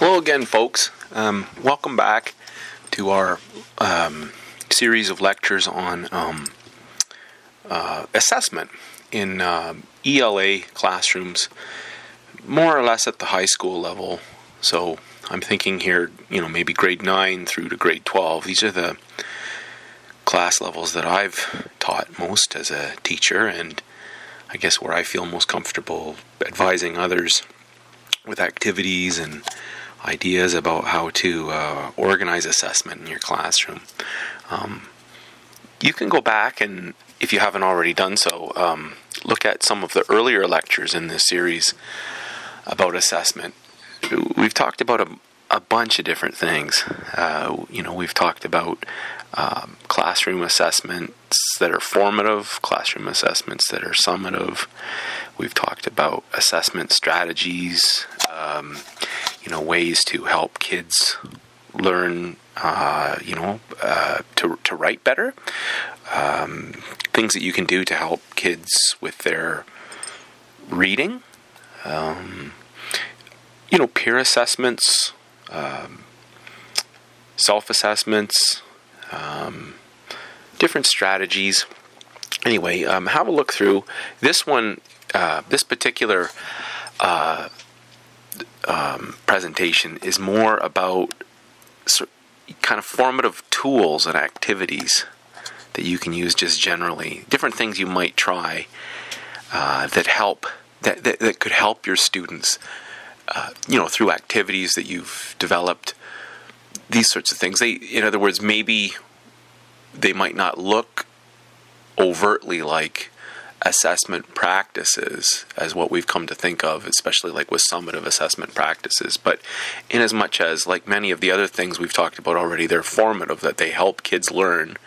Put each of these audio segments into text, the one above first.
Hello again, folks. Welcome back to our series of lectures on assessment in ELA classrooms, more or less at the high school level. So I'm thinking here, maybe grade 9 through to grade 12. These are the class levels that I've taught most as a teacher, and I guess where I feel most comfortable advising others with activities and ideas about how to organize assessment in your classroom. You can go back and, if you haven't already done so, look at some of the earlier lectures in this series about assessment. We've talked about a bunch of different things. We've talked about classroom assessments that are formative, classroom assessments that are summative. We've talked about assessment strategies, ways to help kids learn, to write better. Things that you can do to help kids with their reading. Peer assessments, self-assessments, different strategies. Anyway, have a look through this one. This particular presentation is more about kind of formative tools and activities that you can use just generally. Different things you might try that could help your students, through activities that you've developed. These sorts of things. In other words, maybe they might not look overtly like assessment practices as what we've come to think of, especially like with summative assessment practices. But in as much as, like many of the other things we've talked about already, they're formative, that they help kids learn,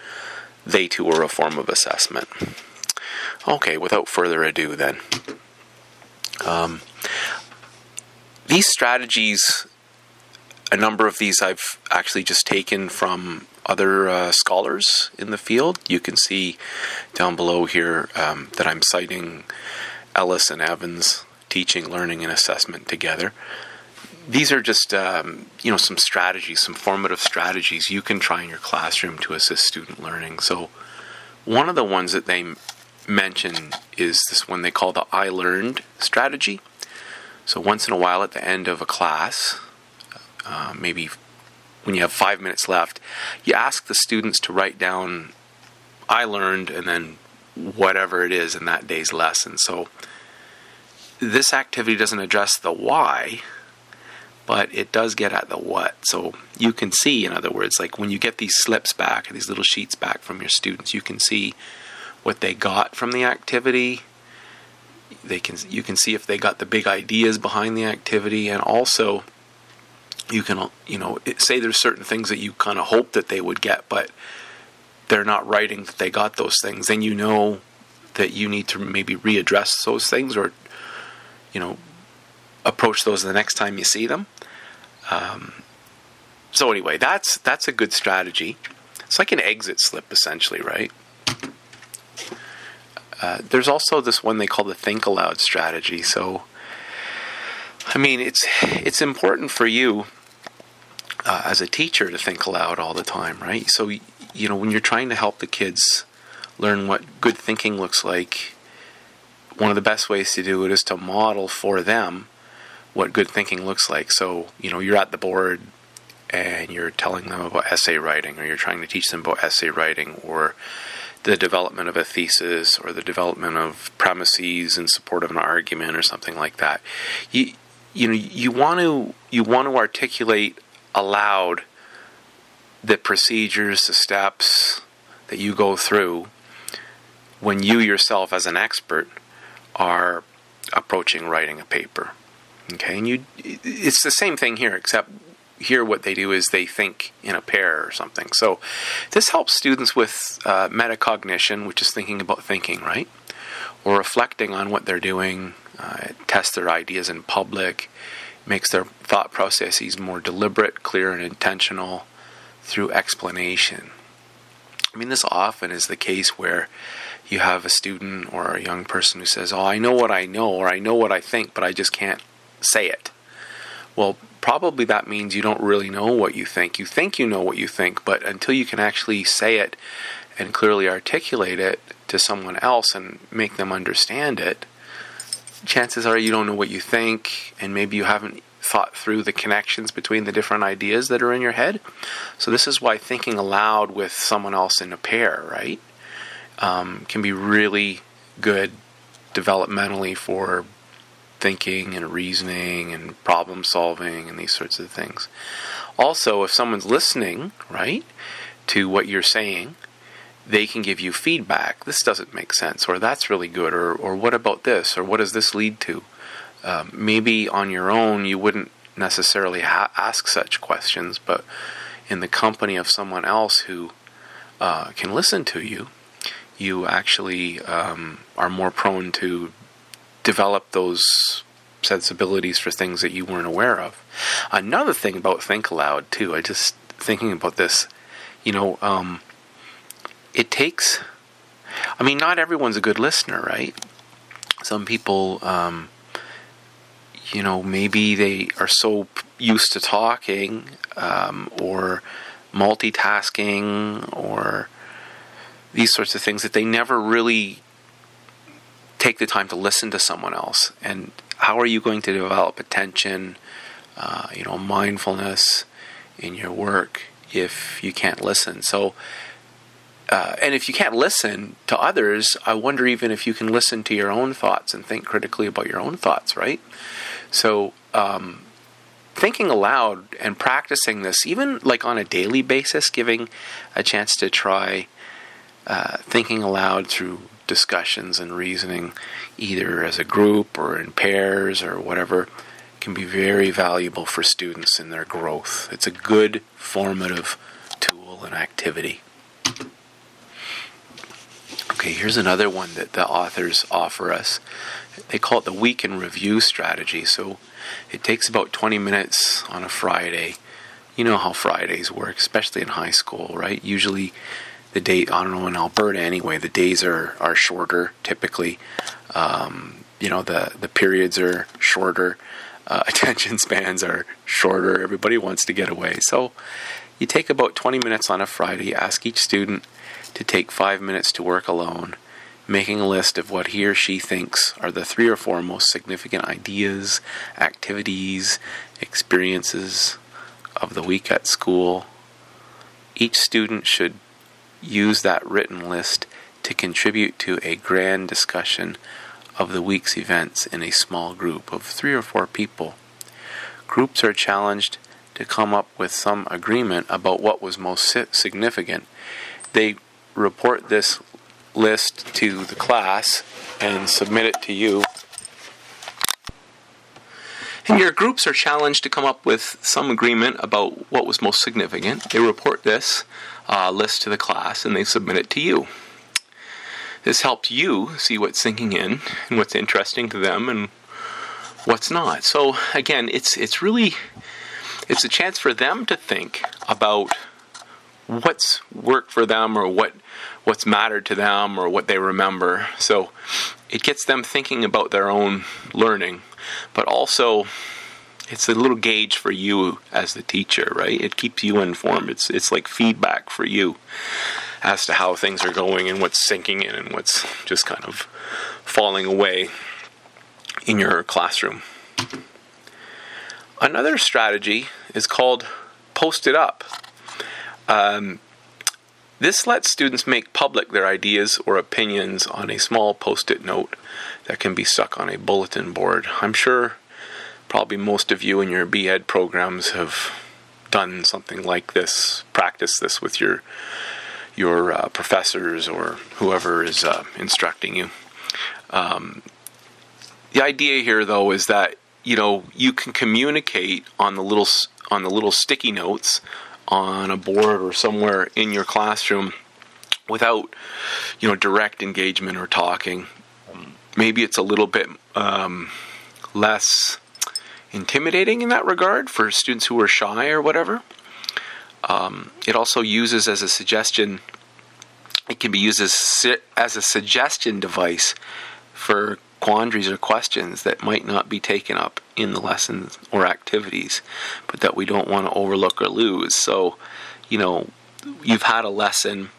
they too are a form of assessment. Okay, without further ado then. These strategies, a number of these I've actually just taken from other scholars in the field. You can see down below here that I'm citing Ellis and Evans, Teaching, Learning, and Assessment Together. These are just, some strategies, some formative strategies you can try in your classroom to assist student learning. So one of the ones that they mention is this one they call the I learned strategy. So once in a while at the end of a class, maybe when you have 5 minutes left, you ask the students to write down I learned and then whatever it is in that day's lesson. So this activity doesn't address the why, but it does get at the what. So you can see, in other words, like when you get these slips back, these little sheets back from your students, you can see what they got from the activity. You can see if they got the big ideas behind the activity, and also you can, say there's certain things that you kind of hope that they would get, but they're not writing that they got those things. Then you know that you need to maybe readdress those things, or, approach those the next time you see them. So anyway, that's a good strategy. It's like an exit slip, essentially, right? There's also this one they call the Think Aloud strategy. So, it's important for you as a teacher to think aloud all the time, right? So, when you're trying to help the kids learn what good thinking looks like, one of the best ways to do it is to model for them what good thinking looks like. So, you're at the board and you're telling them about essay writing, or you're trying to teach them about essay writing, or the development of a thesis, or the development of premises in support of an argument, or something like that. You want to articulate aloud the procedures, the steps that you go through when you yourself, as an expert, are approaching writing a paper. Okay, and it's the same thing here, except here what they do is they think in a pair or something. So this helps students with metacognition, which is thinking about thinking, right? Or reflecting on what they're doing, test their ideas in public, makes their thought processes more deliberate, clear, and intentional through explanation. This often is the case where you have a student or a young person who says, I know what I know, or I know what I think, but I just can't say it. Well, probably that means you don't really know what you think. You think you know what you think, but until you can actually say it and clearly articulate it to someone else and make them understand it, chances are you don't know what you think, and maybe you haven't thought through the connections between the different ideas that are in your head. So this is why thinking aloud with someone else in a pair, right, can be really good developmentally for thinking and reasoning and problem solving and these sorts of things. Also, if someone's listening, right, to what you're saying, they can give you feedback. This doesn't make sense, or that's really good, or what about this, or what does this lead to? Maybe on your own you wouldn't necessarily ask such questions, but in the company of someone else who can listen to you, you actually are more prone to develop those sensibilities for things that you weren't aware of. Another thing about Think Aloud, too, I just thinking about this, it takes, not everyone's a good listener, right? Some people, maybe they are so used to talking or multitasking or these sorts of things that they never really take the time to listen to someone else. And how are you going to develop attention, mindfulness in your work if you can't listen? So, and if you can't listen to others, I wonder even if you can listen to your own thoughts and think critically about your own thoughts, right? So, thinking aloud and practicing this, even like on a daily basis, giving a chance to try thinking aloud through discussions and reasoning, either as a group or in pairs or whatever, can be very valuable for students in their growth. It's a good formative tool and activity. Okay, here's another one that the authors offer us. They call it the week in review strategy. So it takes about 20 minutes on a Friday. You know how Fridays work, especially in high school, right? Usually the day, I don't know, in Alberta anyway, the days are shorter typically. The periods are shorter. Attention spans are shorter. Everybody wants to get away. So you take about 20 minutes on a Friday, ask each student to take 5 minutes to work alone, making a list of what he or she thinks are the 3 or 4 most significant ideas, activities, experiences of the week at school. Each student should use that written list to contribute to a grand discussion of the week's events in a small group of 3 or 4 people. Groups are challenged to come up with some agreement about what was most significant. They report this list to the class and submit it to you. And your groups are challenged to come up with some agreement about what was most significant. They report this list to the class and they submit it to you. This helps you see what's sinking in and what's interesting to them and what's not. So again, it's a chance for them to think about what's worked for them or what's mattered to them or what they remember. So it gets them thinking about their own learning, but also it's a little gauge for you as the teacher, right? It keeps you informed. It's like feedback for you as to how things are going and what's sinking in and what's just kind of falling away in your classroom. Another strategy is called Post It Up. This lets students make public their ideas or opinions on a small Post-it note that can be stuck on a bulletin board. I'm sure probably most of you in your BEd programs have done something like this, practiced this with your professors or whoever is instructing you. The idea here, though, is that you can communicate on the little sticky notes on a board or somewhere in your classroom without direct engagement or talking. Maybe it's a little bit less intimidating in that regard for students who are shy or whatever. It also uses as a suggestion. It can be used as a suggestion device for quandaries or questions that might not be taken up in the lessons or activities, but that we don't want to overlook or lose. So, you've had a lesson,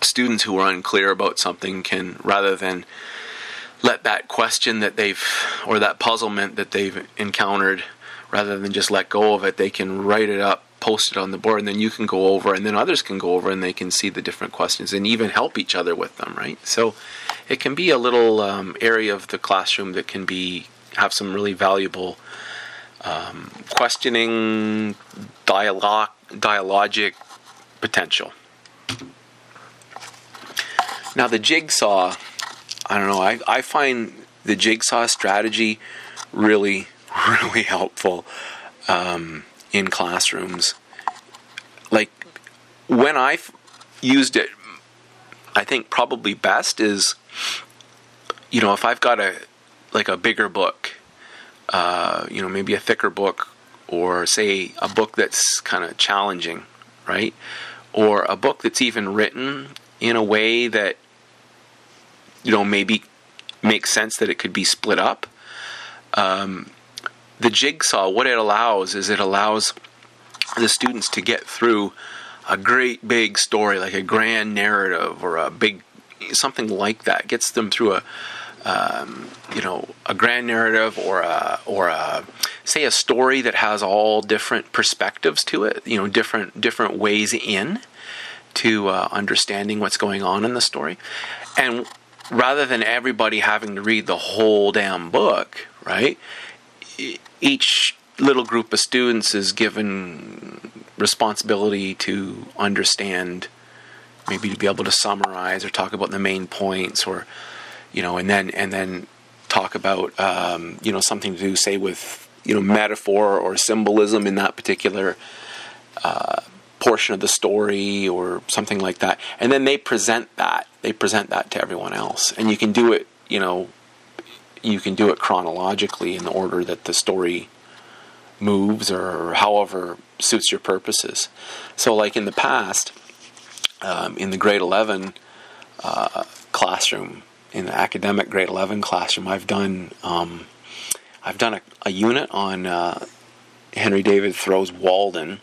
students who are unclear about something can, rather than let that question that or that puzzlement that they've encountered, rather than just let go of it, they can write it up, post it on the board, and then you can go over, and then others can go over, and they can see the different questions and even help each other with them, right? So it can be a little area of the classroom that can have some really valuable questioning, dialogic potential. Now the Jigsaw, I don't know, I find the Jigsaw strategy really, really helpful in classrooms. Like, when I've used it, I think probably best is, if I've got a bigger book, maybe a thicker book, or say a book that's kind of challenging, right? Or a book that's even written in a way that, maybe makes sense that it could be split up. The Jigsaw, what it allows the students to get through a great big story, like a grand narrative or something like that. Gets them through a grand narrative or a say a story that has all different perspectives to it, different ways in to understanding what's going on in the story. And rather than everybody having to read the whole damn book, right? Each little group of students is given responsibility to understand, maybe to be able to summarize or talk about the main points, or and then talk about something to do, say, with metaphor or symbolism in that particular portion of the story or something like that. And then they present that to everyone else, and you can do it chronologically in the order that the story moves, or however suits your purposes. So, like in the past, in the grade 11 classroom, in the academic grade 11 classroom, I've done a unit on Henry David Thoreau's Walden,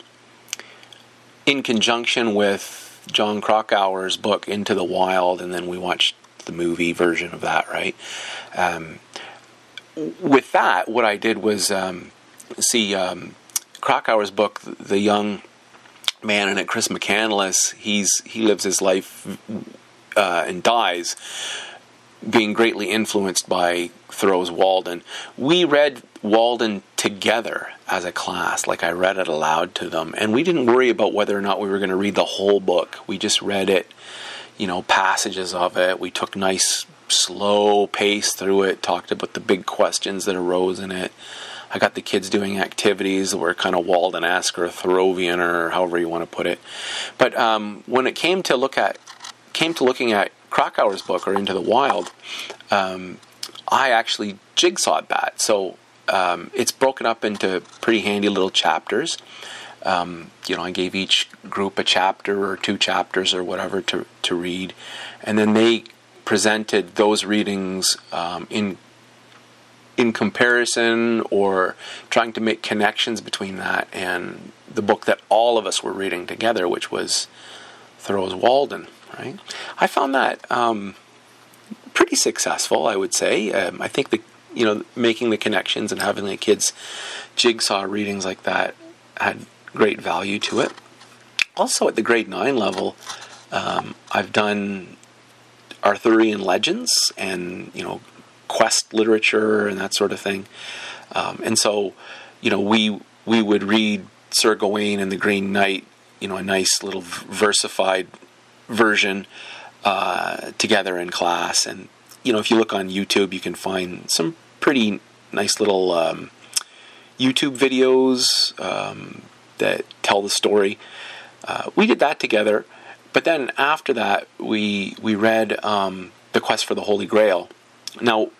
in conjunction with John Krakauer's book Into the Wild, and then we watched the movie version of that, right? With that, what I did was Krakauer's book, The Young Man in It, Chris McCandless, he lives his life and dies being greatly influenced by Thoreau's Walden. We read Walden together as a class, like I read it aloud to them, and we didn't worry about whether or not we were going to read the whole book. We just read it, passages of it. We took nice slow pace through it, talked about the big questions that arose in it. I got the kids doing activities that were kind of Walden-esque or Thoreauvian, or however you want to put it. But when it came to looking at Krakauer's book, or Into the Wild, I actually jigsawed that. So it's broken up into pretty handy little chapters. I gave each group a chapter or two chapters or whatever to read, and then they presented those readings in comparison, or trying to make connections between that and the book that all of us were reading together, which was Thoreau's Walden, right? I found that pretty successful, I would say. I think making the connections and having the kids jigsaw readings like that had great value to it. Also, at the grade 9 level, I've done Arthurian legends and, quest literature and that sort of thing. And so, we would read Sir Gawain and the Green Knight, a nice little versified version together in class. And, if you look on YouTube, you can find some pretty nice little YouTube videos that tell the story. We did that together. But then after that, we read The Quest for the Holy Grail. Now,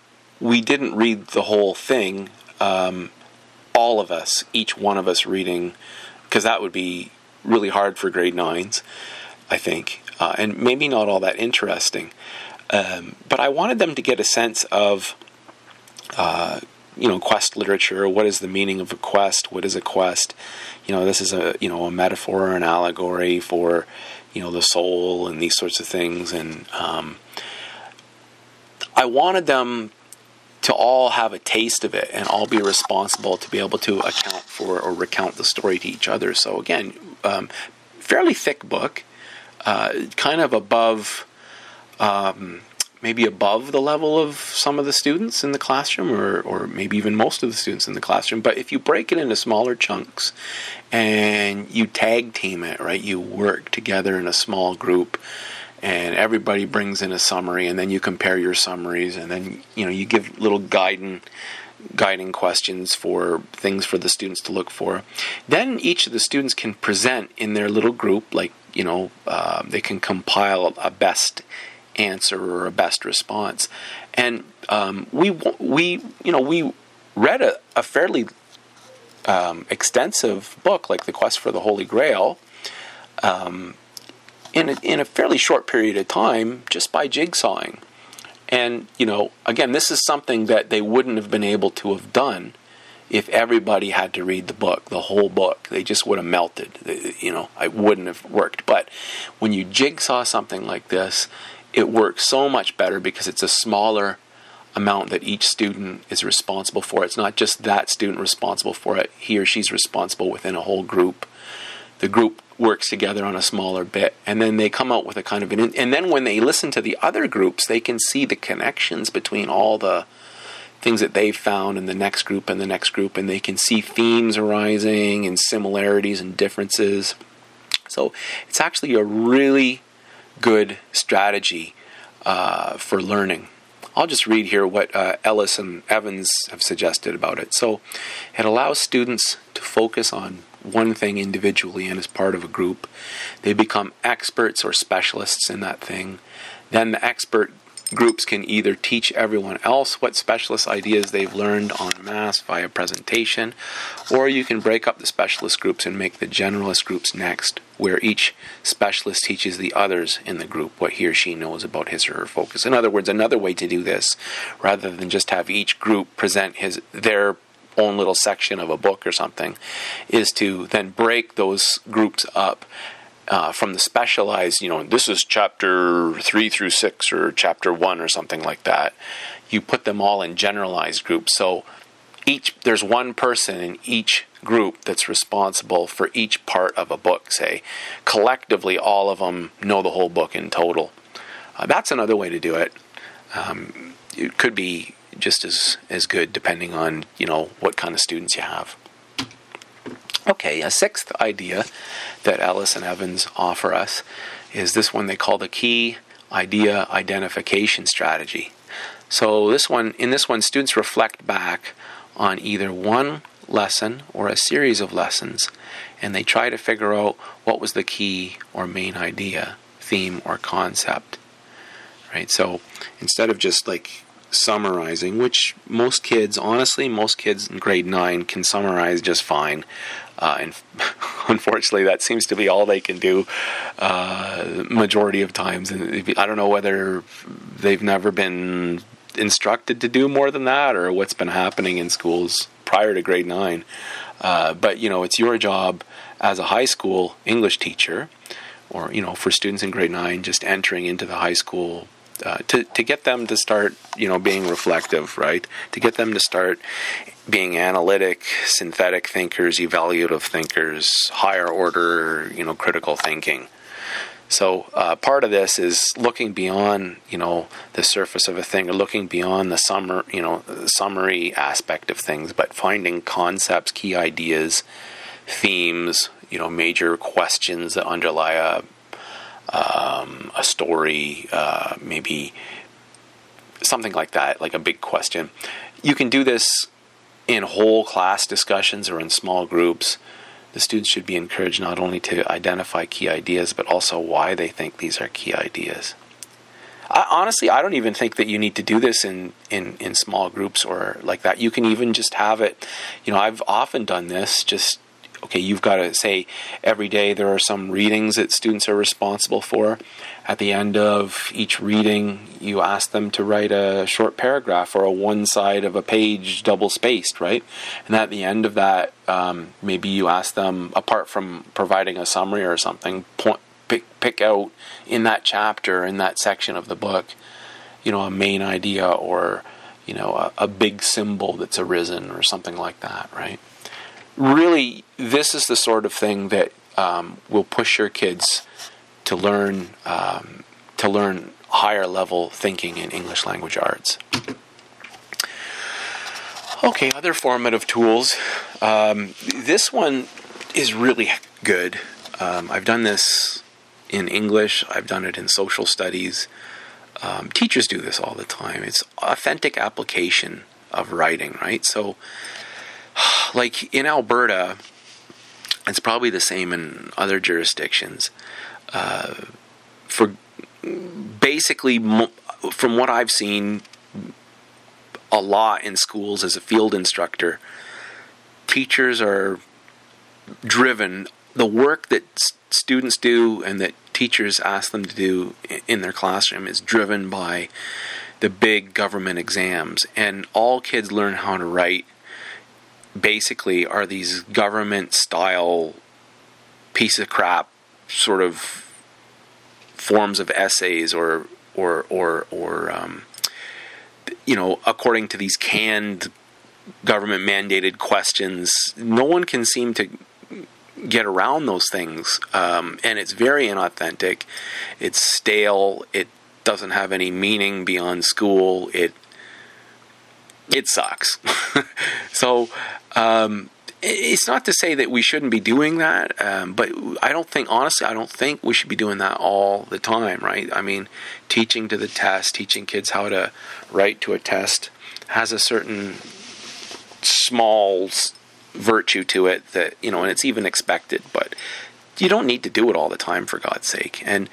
we didn't read the whole thing, all of us, each one of us reading, because that would be really hard for grade 9s, I think, and maybe not all that interesting. But I wanted them to get a sense of, quest literature. What is the meaning of a quest? What is a quest? This is a metaphor or an allegory for, the soul and these sorts of things. And I wanted them to all have a taste of it and all be responsible to be able to account for or recount the story to each other. So again, fairly thick book, kind of above, maybe above the level of some of the students in the classroom, or maybe even most of the students in the classroom. But if you break it into smaller chunks and you tag team it, right, you work together in a small group, and everybody brings in a summary, and then you compare your summaries, and then you give little guiding questions for things for the students to look for. Then each of the students can present in their little group, like they can compile a best answer or a best response. And we read a fairly extensive book like The Quest for the Holy Grail. In a fairly short period of time, just by jigsawing. And, again, this is something that they wouldn't have been able to have done if everybody had to read the book, the whole book. They just would have melted. It wouldn't have worked. But when you jigsaw something like this, it works so much better because it's a smaller amount that each student is responsible for. It's not just that student responsible for it. He or she's responsible within a whole group. The group works together on a smaller bit, and then they come out with a kind of and then when they listen to the other groups, they can see the connections between all the things that they've found in the next group and the next group, and they can see themes arising and similarities and differences. So it's actually a really good strategy for learning. I'll just read here what Ellis and Evans have suggested about it. So it allows students to focus on one thing individually and as part of a group. They become experts or specialists in that thing. Then the expert groups can either teach everyone else what specialist ideas they've learned en masse via presentation, or you can break up the specialist groups and make the generalist groups next, where each specialist teaches the others in the group what he or she knows about his or her focus. In other words, another way to do this, rather than just have each group present their own little section of a book or something, is to then break those groups up from the specialized, this is chapter 3 through 6 or chapter 1 or something like that. You put them all in generalized groups. So there's one person in each group that's responsible for each part of a book, say. Collectively, all of them know the whole book in total. That's another way to do it. It could be just as good depending on, what kind of students you have. Okay, a sixth idea that Ellis and Evans offer us is this one they call the key idea identification strategy. So in this one, students reflect back on either one lesson or a series of lessons, and they try to figure out what was the key or main idea, theme, or concept. Right? So instead of just like summarizing, which most kids in grade 9 can summarize just fine. And unfortunately, that seems to be all they can do majority of times. And I don't know whether they've never been instructed to do more than that, or what's been happening in schools prior to grade 9. But it's your job as a high school English teacher, or for students in grade 9 just entering into the high school, to get them to start being reflective, right? To get them to start being analytic, synthetic thinkers, evaluative thinkers, higher order, critical thinking. So part of this is looking beyond, the surface of a thing, or looking beyond the summary aspect of things, but finding concepts, key ideas, themes, major questions that underlie a story, maybe something like that, like a big question. You can do this in whole class discussions or in small groups. The students should be encouraged not only to identify key ideas, but also why they think these are key ideas. Honestly, I don't even think that you need to do this in small groups or like that. You can even just have it, I've often done this, just okay, you've got to say every day there are some readings that students are responsible for. At the end of each reading, you ask them to write a short paragraph or a one side of a page double-spaced, right? And at the end of that, maybe you ask them, apart from providing a summary or something, pick out in that chapter, in that section of the book, a main idea or, a big symbol that's arisen or something like that, right? Really, this is the sort of thing that will push your kids to learn higher level thinking in English language arts. Okay, other formative tools. This one is really good. I've done this in English. I've done it in social studies. Teachers do this all the time. It's authentic application of writing, right? So, like in Alberta, it's probably the same in other jurisdictions. For basically, from what I've seen a lot in schools as a field instructor, teachers are driven. The work that students do and that teachers ask them to do in their classroom is driven by the big government exams. And all kids learn how to write basically are these government-style piece of crap sort of forms of essays or according to these canned government-mandated questions. No one can seem to get around those things, and it's very inauthentic. It's stale. It doesn't have any meaning beyond school. It sucks. So it's not to say that we shouldn't be doing that, but I don't think we should be doing that all the time, right? I mean, teaching to the test, teaching kids how to write to a test has a certain small virtue to it that, and it's even expected, but you don't need to do it all the time, for God's sake. And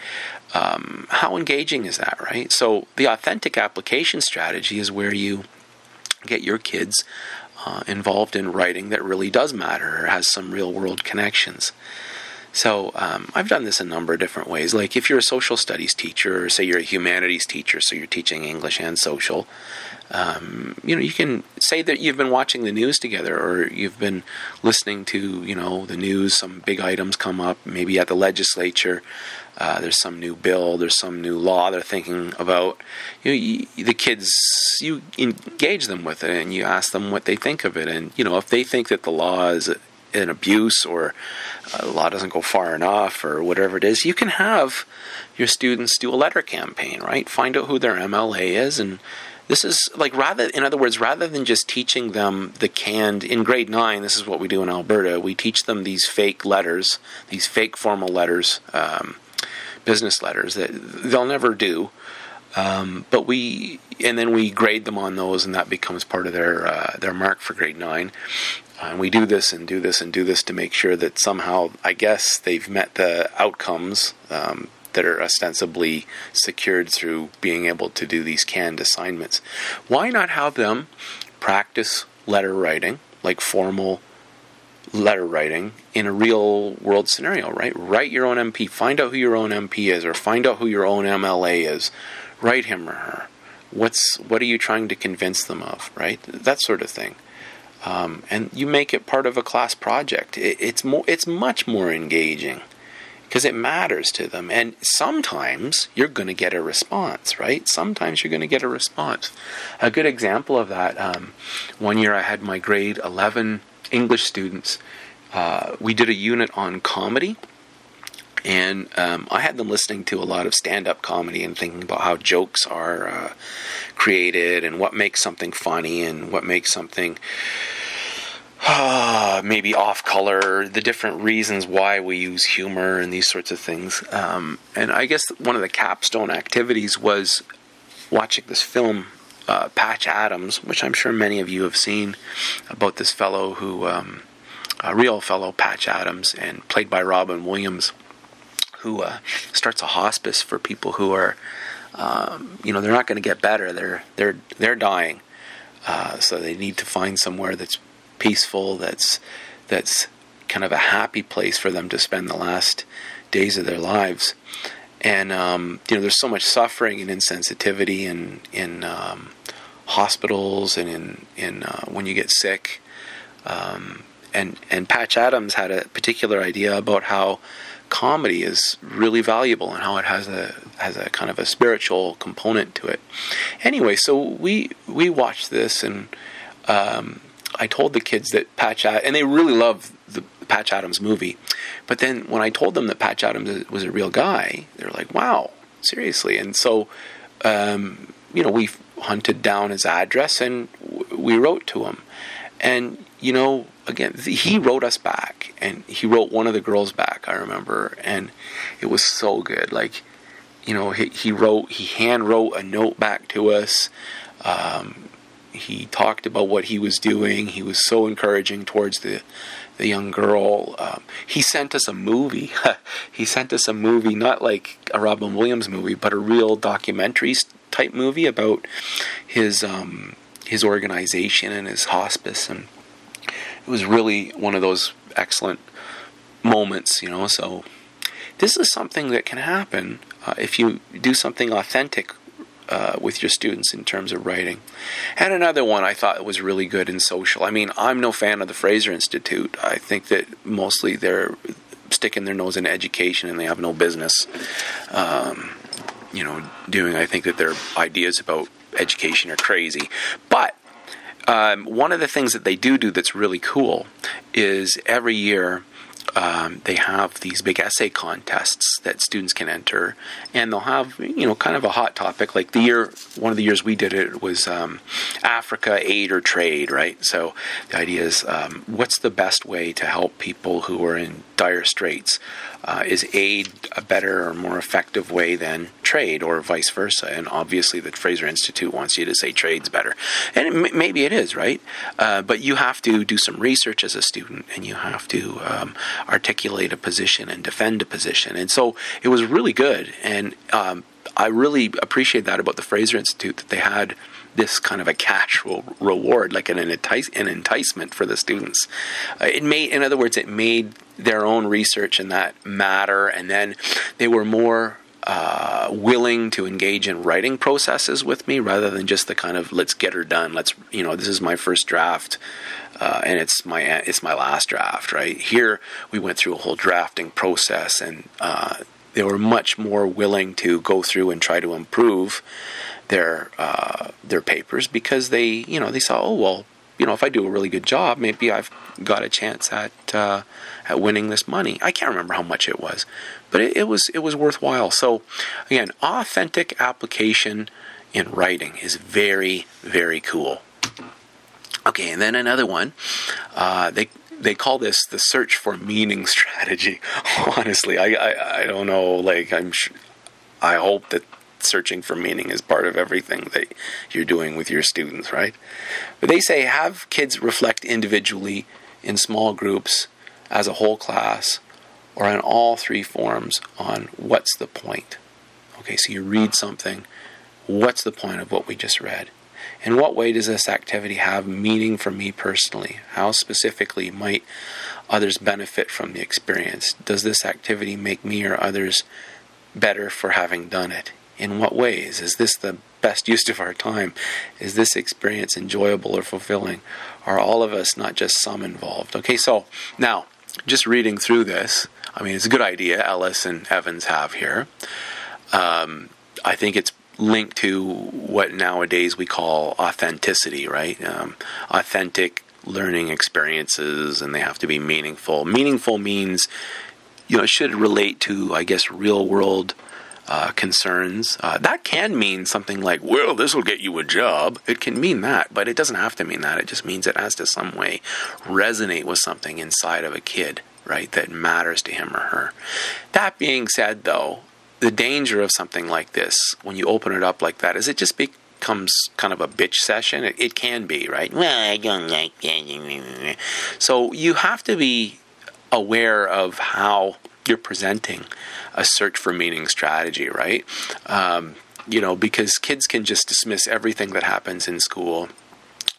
how engaging is that, right? So the authentic application strategy is where you get your kids involved in writing that really does matter or has some real world connections. So I've done this a number of different ways. Like if you're a social studies teacher, or say you're a humanities teacher, so you're teaching English and social, you can say that you've been watching the news together, or you've been listening to, the news, some big items come up, maybe at the legislature, there's some new bill, there's some new law they're thinking about. The kids, you engage them with it, and you ask them what they think of it. And, if they think that the law is an abuse, or the law doesn't go far enough, or whatever it is, you can have your students do a letter campaign, right? Find out who their MLA is, and this is rather than just teaching them the canned, in grade 9, this is what we do in Alberta, we teach them these fake letters, these fake formal letters, business letters that they'll never do, and then we grade them on those, and that becomes part of their mark for grade 9. And we do this and do this and do this to make sure that somehow, I guess, they've met the outcomes that are ostensibly secured through being able to do these canned assignments. Why not have them practice letter writing, like formal letter writing, in a real world scenario, right? Write your own MP. Find out who your own MP is, or find out who your own MLA is. Write him or her. What are you trying to convince them of, right? That sort of thing. And you make it part of a class project. It's much more engaging because it matters to them. And sometimes you're going to get a response, right? Sometimes you're going to get a response. A good example of that, one year I had my grade 11 English students. We did a unit on comedy. And I had them listening to a lot of stand-up comedy and thinking about how jokes are created and what makes something funny and what makes something maybe off-color, the different reasons why we use humor and these sorts of things. And I guess one of the capstone activities was watching this film, Patch Adams, which I'm sure many of you have seen, about this fellow who, a real fellow, Patch Adams, and played by Robin Williams, who starts a hospice for people who are, they're not going to get better. They're dying, so they need to find somewhere that's peaceful, that's kind of a happy place for them to spend the last days of their lives. And there's so much suffering and insensitivity in hospitals and in when you get sick. And Patch Adams had a particular idea about how comedy is really valuable and how it has a kind of a spiritual component to it. Anyway, so we watched this, and I told the kids that and they really loved the Patch Adams movie. But then when I told them that Patch Adams was a real guy, they were like, "Wow, seriously?" And so we hunted down his address and we wrote to him. And again, he wrote us back, and he wrote one of the girls back, I remember, and it was so good. Like, he hand wrote a note back to us. He talked about what he was doing. He was so encouraging towards the young girl. He sent us a movie. He sent us a movie, not like a Robin Williams movie, but a real documentary type movie about his organization and his hospice, and it was really one of those excellent moments, so this is something that can happen if you do something authentic with your students in terms of writing. And another one I thought was really good in social. I mean, I'm no fan of the Fraser Institute. I think that mostly they're sticking their nose in education and they have no business doing. I think that their ideas about education are crazy. But one of the things that they do that's really cool is every year they have these big essay contests that students can enter, and they'll have kind of a hot topic. Like one of the years we did it was Africa, aid or trade, right? So the idea is what's the best way to help people who are in dire straits? Is aid a better or more effective way than trade, or vice versa? And obviously the Fraser Institute wants you to say trade's better. And maybe it is, right? But you have to do some research as a student, and you have to articulate a position and defend a position. And so it was really good. And I really appreciate that about the Fraser Institute, that they had this kind of a cash reward, like an enticement for the students. In other words, it made their own research in that matter, and then they were more willing to engage in writing processes with me rather than just the kind of let's get her done. This is my first draft, and it's my last draft. Right here, we went through a whole drafting process, and they were much more willing to go through and try to improve their papers, because they saw, oh well, if I do a really good job, maybe I've got a chance at winning this money. I can't remember how much it was, but it was worthwhile. So again, authentic application in writing is very, very cool. Okay, and then another one, they call this the search for meaning strategy. Honestly, I don't know. Like I hope that searching for meaning is part of everything that you're doing with your students, right? But they say have kids reflect individually, in small groups, as a whole class, or in all three forms on what's the point. Okay, so you read something. What's the point of what we just read? In what way does this activity have meaning for me personally? How specifically might others benefit from the experience? Does this activity make me or others better for having done it? In what ways? Is this the best use of our time? Is this experience enjoyable or fulfilling? Are all of us, not just some, involved? Okay, so now, just reading through this, I mean, it's a good idea Ellis and Evans have here. I think it's linked to what nowadays we call authenticity, right? Authentic learning experiences, and they have to be meaningful. Meaningful means, it should relate to, I guess, real world concerns. That can mean something like, well, this will get you a job. It can mean that, but it doesn't have to mean that. It just means it has to some way resonate with something inside of a kid, right, that matters to him or her. That being said, though, the danger of something like this, when you open it up like that, is it just becomes kind of a bitch session. It can be, right? Well, I don't like that. So you have to be aware of how you're presenting a search for meaning strategy, right? Because kids can just dismiss everything that happens in school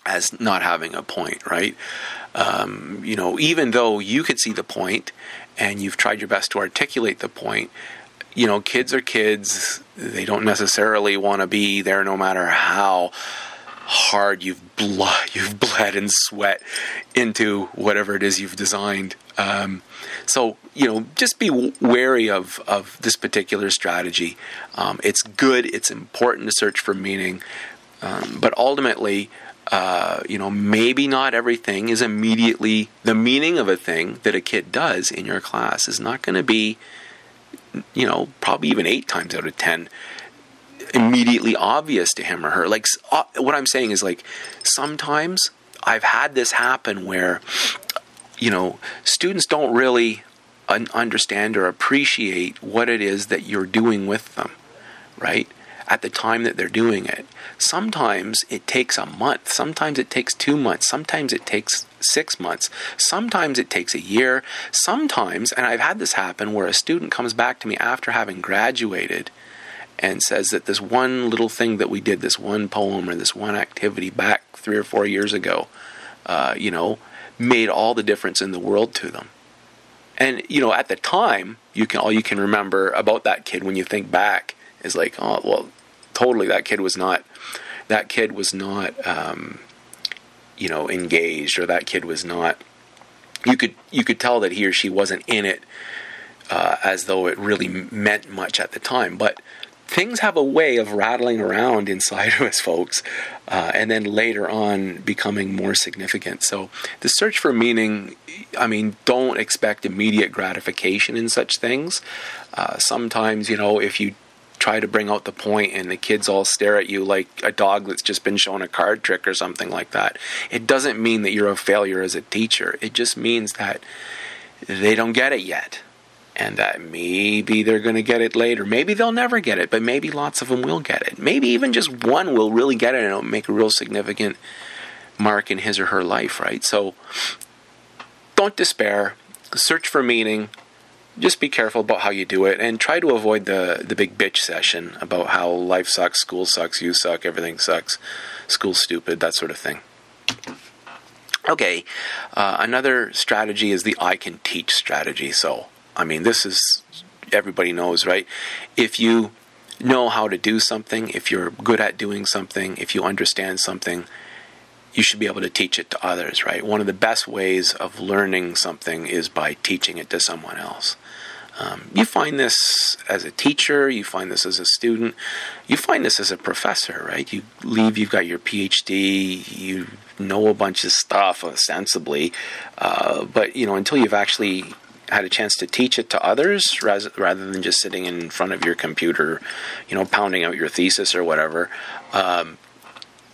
as not having a point, right? Even though you could see the point and you've tried your best to articulate the point, kids are kids. They don't necessarily want to be there no matter how hard you've bled and sweat into whatever it is you've designed. So just be wary of this particular strategy. It's good. It's important to search for meaning. But ultimately, maybe not everything is immediately the meaning of a thing that a kid does in your class is not going to be, probably even 8 times out of 10 immediately obvious to him or her. Like, what I'm saying is, like, sometimes I've had this happen where, students don't really understand or appreciate what it is that you're doing with them, right? At the time that they're doing it. Sometimes it takes a month. Sometimes it takes 2 months. Sometimes it takes 6 months. Sometimes it takes a year. Sometimes, and I've had this happen, where a student comes back to me after having graduated and says that this one little thing that we did, this one poem or this one activity back 3 or 4 years ago, made all the difference in the world to them. And, at the time, all you can remember about that kid when you think back is like, oh, well, totally, that kid was not engaged, or that kid was not, you could tell that he or she wasn't in it as though it really meant much at the time. But things have a way of rattling around inside of us, folks, and then later on becoming more significant. So the search for meaning, don't expect immediate gratification in such things. Sometimes, if you try to bring out the point and the kids all stare at you like a dog that's just been shown a card trick or something like that, it doesn't mean that you're a failure as a teacher. It just means that they don't get it yet, and that maybe they're going to get it later. Maybe they'll never get it, but maybe lots of them will get it. Maybe even just one will really get it and it'll make a real significant mark in his or her life, right? So don't despair. Search for meaning. Just be careful about how you do it, and try to avoid the big bitch session about how life sucks, school sucks, you suck, everything sucks, school's stupid, that sort of thing. Okay, another strategy is the I can teach strategy. So, this is, everybody knows, right? If you know how to do something, if you're good at doing something, if you understand something, you should be able to teach it to others, right? One of the best ways of learning something is by teaching it to someone else. You find this as a teacher, you find this as a student, you find this as a professor, right? You leave, you've got your PhD, you know a bunch of stuff ostensibly, but until you've actually had a chance to teach it to others rather than just sitting in front of your computer, pounding out your thesis or whatever,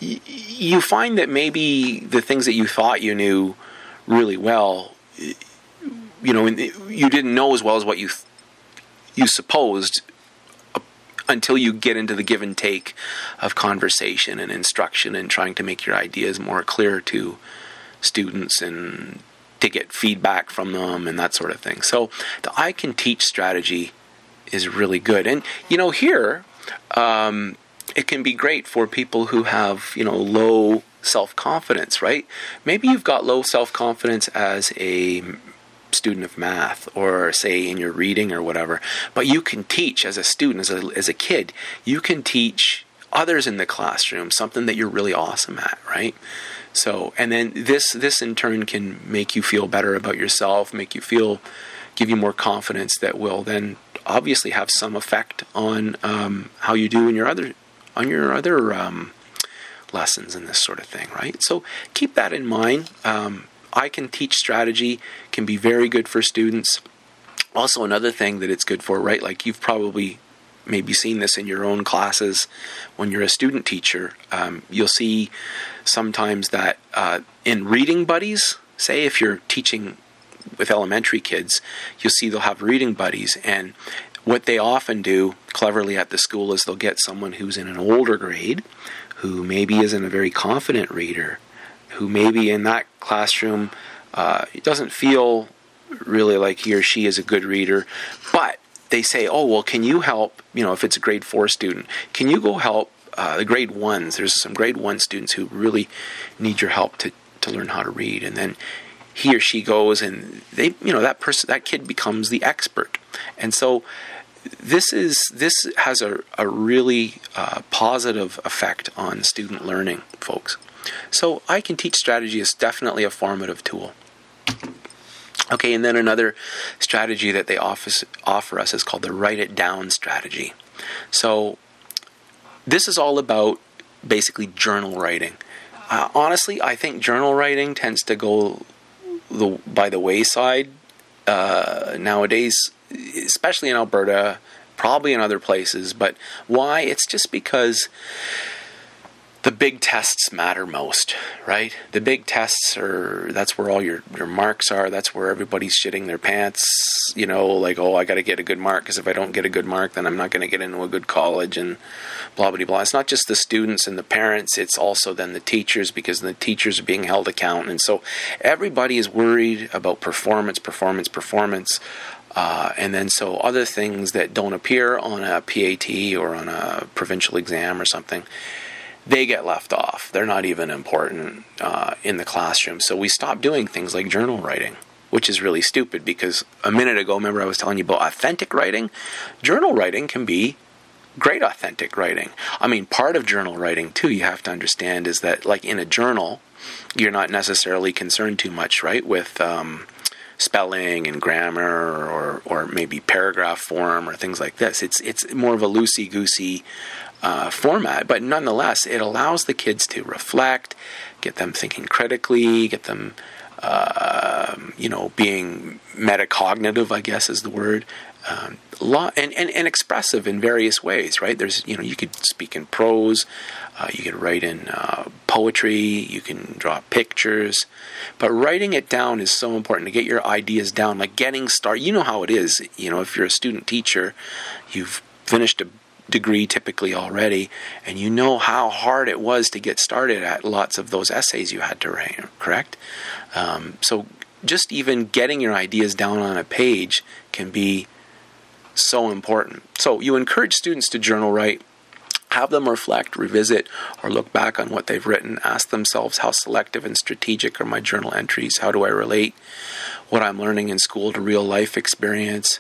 you find that maybe the things that you thought you knew really well, you didn't know as well as what you supposed until you get into the give and take of conversation and instruction and trying to make your ideas more clear to students and to get feedback from them and that sort of thing. So the I can teach strategy is really good. And, here, it can be great for people who have, low self-confidence, right? Maybe you've got low self-confidence as a student of math, or say in your reading or whatever, but you can teach as a student, as a kid, you can teach others in the classroom something that you're really awesome at, right? So, and then this in turn can make you feel better about yourself, give you more confidence that will then obviously have some effect on how you do in your other lessons and this sort of thing, right? So keep that in mind. I can teach strategy can be very good for students. Also, another thing that it's good for, right? Like you've probably maybe seen this in your own classes when you're a student teacher. You'll see sometimes that in reading buddies, say if you're teaching with elementary kids, you'll see they'll have reading buddies, and what they often do cleverly at the school is they'll get someone who's in an older grade, who maybe isn't a very confident reader, who maybe in that classroom doesn't feel really like he or she is a good reader, but they say, oh, well, can you help, if it's a grade 4 student, can you go help the grade ones. There's some grade one students who really need your help to learn how to read, and then he or she goes and that kid becomes the expert. And so this has a really positive effect on student learning, folks. So I Can Teach strategy is definitely a formative tool. Okay, and then another strategy that they offer us is called the write it down strategy. So this is all about basically journal writing. Honestly, I think journal writing tends to go by the wayside nowadays, especially in Alberta, probably in other places. But why? It's just because the big tests matter most, right? The big tests that's where all your marks are. That's where everybody's shitting their pants, like, oh, I got to get a good mark, because if I don't get a good mark, then I'm not going to get into a good college, and blah, blah, blah. It's not just the students and the parents, it's also then the teachers, because the teachers are being held accountable. And so everybody is worried about performance. And then so other things that don't appear on a PAT or on a provincial exam or something, they get left off. They're not even important in the classroom. So we stopped doing things like journal writing, which is really stupid, because a minute ago, remember I was telling you about authentic writing? Journal writing can be great authentic writing. I mean, part of journal writing, too, you have to understand is that, like in a journal, you're not necessarily concerned too much, right, with spelling and grammar or maybe paragraph form or things like this. It's more of a loosey-goosey format, but nonetheless, it allows the kids to reflect, get them thinking critically, get them, being metacognitive, I guess is the word, and expressive in various ways, right? There's, you could speak in prose, you could write in poetry, you can draw pictures, but writing it down is so important to get your ideas down, like getting started. You know how it is, if you're a student teacher, you've finished a degree typically already, and you know how hard it was to get started at lots of those essays you had to write, correct? So just even getting your ideas down on a page can be so important. So you encourage students to journal write, have them reflect, revisit, or look back on what they've written, ask themselves, how selective and strategic are my journal entries? How do I relate what I'm learning in school to real life experience?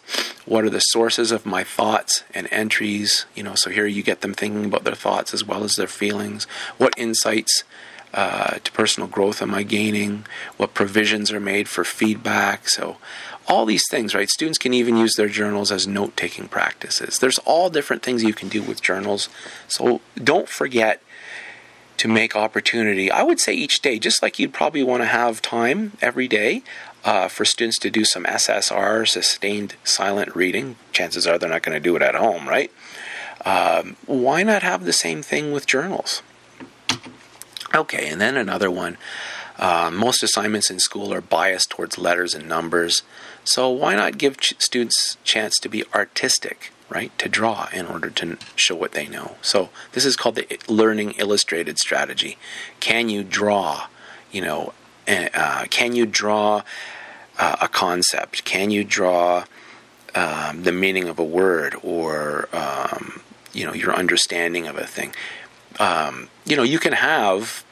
What are the sources of my thoughts and entries? So here you get them thinking about their thoughts as well as their feelings. What insights to personal growth am I gaining? What provisions are made for feedback? So all these things, right? Students can even use their journals as note-taking practices. There's all different things you can do with journals. So don't forget to make opportunity. I would say each day, just like you'd probably want to have time every day for students to do some SSR, sustained silent reading. Chances are they're not going to do it at home, right? Why not have the same thing with journals? Okay, and then another one. Most assignments in school are biased towards letters and numbers. So why not give students a chance to be artistic, right? To draw in order to show what they know. So this is called the learning illustrated strategy. Can you draw, can you draw a concept? Can you draw the meaning of a word or, your understanding of a thing? You can have...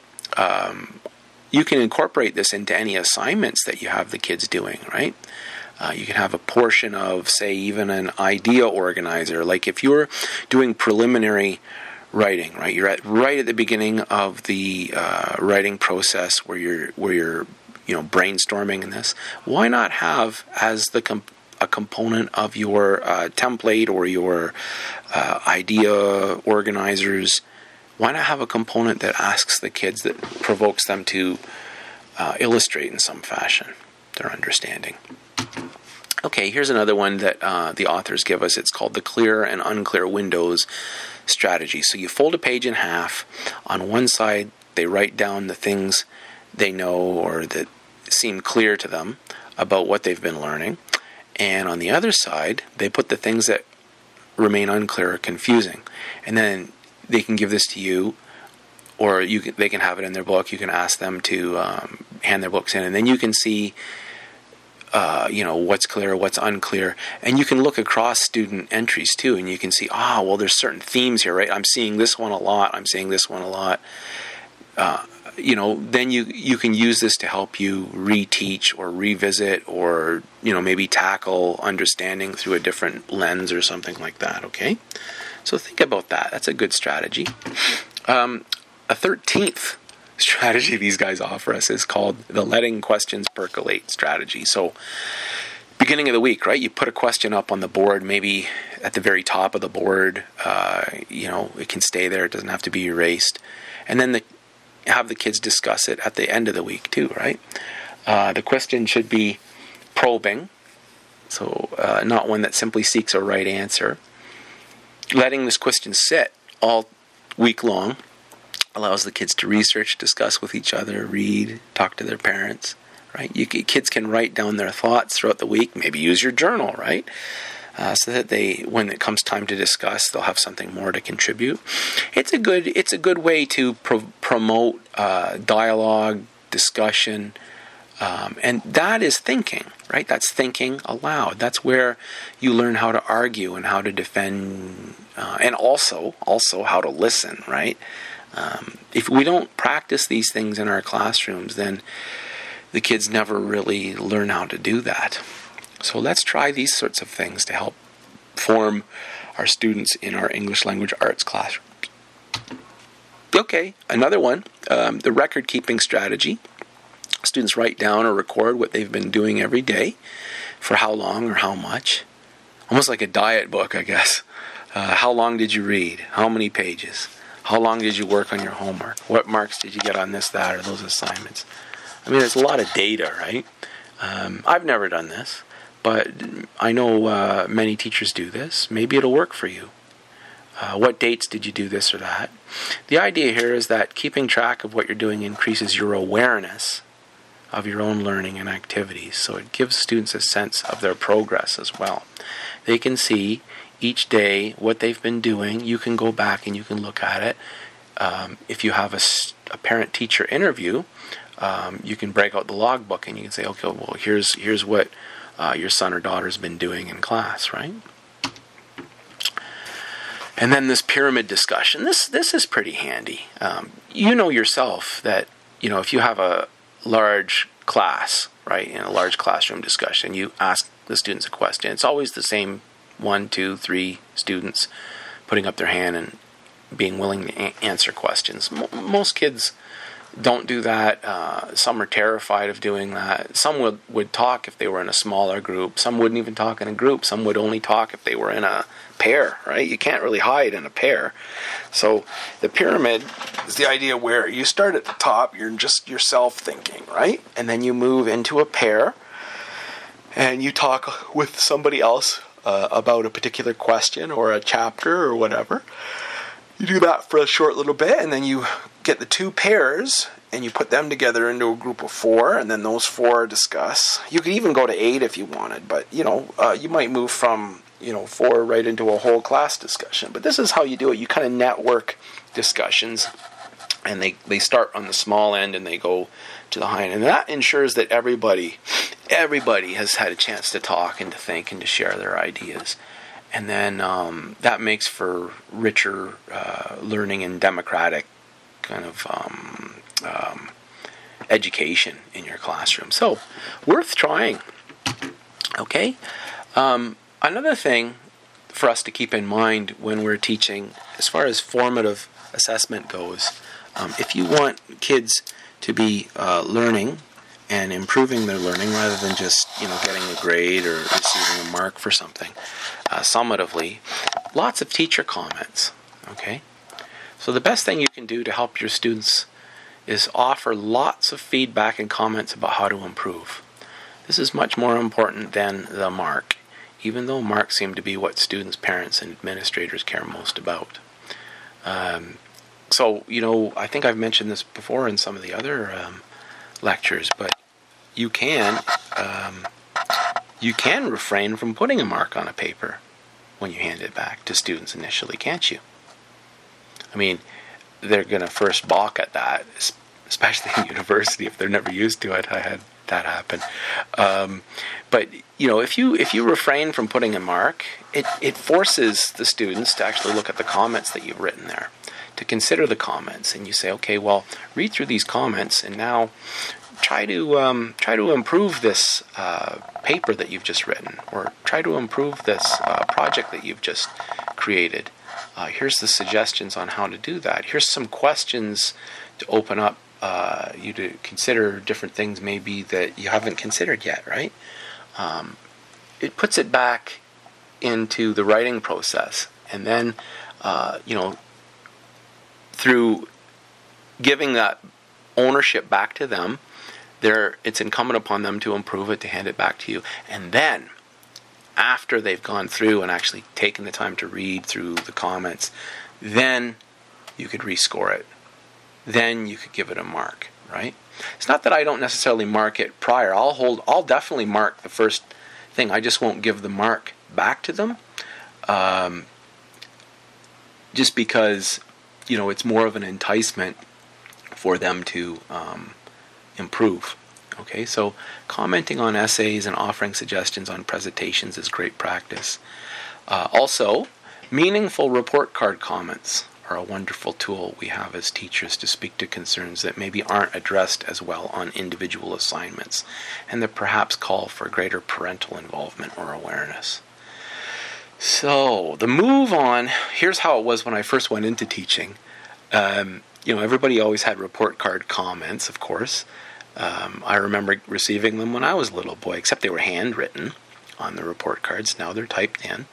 you can incorporate this into any assignments that you have the kids doing, right? You can have a portion of, say, even an idea organizer. Like if you're doing preliminary writing, right? You're right at the beginning of the writing process where you're brainstorming in this. Why not have as a component of your template or your idea organizers? Why not have a component that asks the kids, that provokes them to illustrate in some fashion their understanding? Okay, here's another one that the authors give us. It's called the clear and unclear windows strategy. So you fold a page in half. On one side, they write down the things they know or that seem clear to them about what they've been learning. And on the other side, they put the things that remain unclear or confusing. And then they can give this to you, or they can have it in their book. You can ask them to hand their books in, and then you can see what's clear, what's unclear. And you can look across student entries too, and you can see, well, there's certain themes here, right? I'm seeing this one a lot. I'm seeing this one a lot. Then you can use this to help you reteach or revisit or, maybe tackle understanding through a different lens or something like that, okay? So think about that. That's a good strategy. A 13th strategy these guys offer us is called the letting questions percolate strategy. So beginning of the week, right? You put a question up on the board, maybe at the very top of the board. It can stay there. It doesn't have to be erased. And then have the kids discuss it at the end of the week too, right? The question should be probing, so not one that simply seeks a right answer. Letting this question sit all week long allows the kids to research, discuss with each other, read, talk to their parents, right? Kids can write down their thoughts throughout the week, maybe use your journal, right? So that when it comes time to discuss, they'll have something more to contribute. It's a good way to promote dialogue, discussion, and that is thinking, right? That's thinking aloud. That's where you learn how to argue and how to defend, and also how to listen, right? If we don't practice these things in our classrooms, then the kids never really learn how to do that. So let's try these sorts of things to help form our students in our English language arts classrooms. Okay, another one, the record-keeping strategy. Students write down or record what they've been doing every day, for how long or how much. Almost like a diet book, I guess. How long did you read? How many pages? How long did you work on your homework? What marks did you get on this, that, or those assignments? I mean, there's a lot of data, right? I've never done this, but I know many teachers do this. Maybe it'll work for you. What dates did you do this or that? The idea here is that keeping track of what you're doing increases your awareness of your own learning and activities. So it gives students a sense of their progress as well. They can see each day what they've been doing. You can go back and you can look at it. If you have a parent-teacher interview, you can break out the logbook and you can say, okay, well, here's what your son or daughter's been doing in class, right? And then this pyramid discussion. This is pretty handy. You know yourself that, if you have a large class, right, in a large classroom discussion, you ask the students a question. It's always the same 1, 2, 3 students putting up their hand and being willing to answer questions. Most kids don't do that. Some are terrified of doing that. Some would talk if they were in a smaller group. Some wouldn't even talk in a group. Some would only talk if they were in a pair, right? You can't really hide in a pair. So the pyramid is the idea where you start at the top, you're just yourself thinking, right? And then you move into a pair and you talk with somebody else about a particular question or a chapter or whatever. You do that for a short little bit, and then you get the 2 pairs and you put them together into a group of 4, and then those 4 discuss. You could even go to 8 if you wanted, but you might move from 4 right into a whole class discussion. But this is how you do it. You kind of network discussions, and they start on the small end and they go to the high end, and that ensures that everybody has had a chance to talk and to think and to share their ideas. And then that makes for richer learning and democratic kind of education in your classroom. So, worth trying. Okay? Another thing for us to keep in mind when we're teaching, as far as formative assessment goes, if you want kids to be learning and improving their learning rather than just getting a grade or receiving a mark for something, summatively, lots of teacher comments. Okay, so the best thing you can do to help your students is offer lots of feedback and comments about how to improve. This is much more important than the mark, even though marks seem to be what students, parents, and administrators care most about. So, I think I've mentioned this before in some of the other lectures, but you can refrain from putting a mark on a paper when you hand it back to students initially, can't you? I mean, they're going to first balk at that, especially in university if they're never used to it. I had that happen. But if you refrain from putting a mark, it forces the students to actually look at the comments that you've written there, to consider the comments, and you say, okay, well, read through these comments, and now try to improve this paper that you've just written, or try to improve this project that you've just created. Here's the suggestions on how to do that. Here's some questions to open up you to consider different things maybe that you haven't considered yet, right? It puts it back into the writing process, and then through giving that ownership back to them, it's incumbent upon them to improve it, to hand it back to you. And then, after they've gone through and actually taken the time to read through the comments, then you could rescore it. Then you could give it a mark, right? It's not that I don't necessarily mark it prior. I'll definitely mark the first thing. I just won't give the mark back to them, just because it's more of an enticement for them to improve. Okay, so commenting on essays and offering suggestions on presentations is great practice. Also, meaningful report card comments are a wonderful tool we have as teachers to speak to concerns that maybe aren't addressed as well on individual assignments, and that perhaps call for greater parental involvement or awareness. So, the move on, here's how it was when I first went into teaching. Everybody always had report card comments, of course. I remember receiving them when I was a little boy, except they were handwritten on the report cards. Now they're typed in.